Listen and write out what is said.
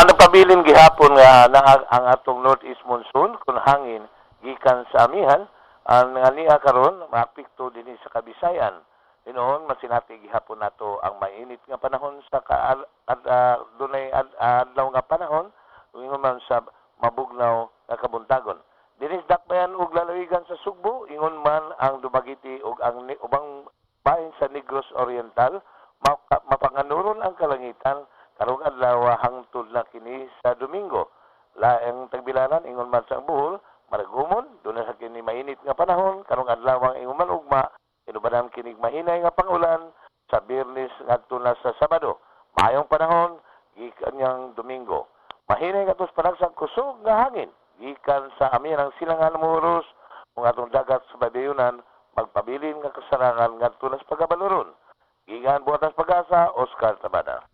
Napabilin gihapon nga ang atong northeast monsoon kun hangin gikan sa amihan nga niya karon maapekto dinhi sa Kabisayan. Inoon masinati gihapon nato ang mainit nga panahon sa dunay adlaw nga panahon ingon man sa mabugnaw nga kabuntagon. Dinhi sa dakbayan ug lalawigan sa Sugbo ingon man ang Dumaguete ug ang ubang bahin sa Negros Oriental mapanganuron ang kalangitan karong adlaw hangtod na kini sa Domingo. Laing tagbilanan ingon man sa Bohol, maragumon dunay sa kini mainit nga panahon karong adlaw ingon man ugma inubanan kinig mahinay nga pangulan sa Biyernes ngadto na sa Sabado. Maayong panahon gikan yang Domingo. Mahinay nga tos panagsang kusog nga hangin gikan sa amin ang silangan muros ug atong dagat sa Badayunan magpabilin nga kasarangan ngadto na sa pagabaluron. Gikan Buhatas Pag-asa, Oscar Tabada.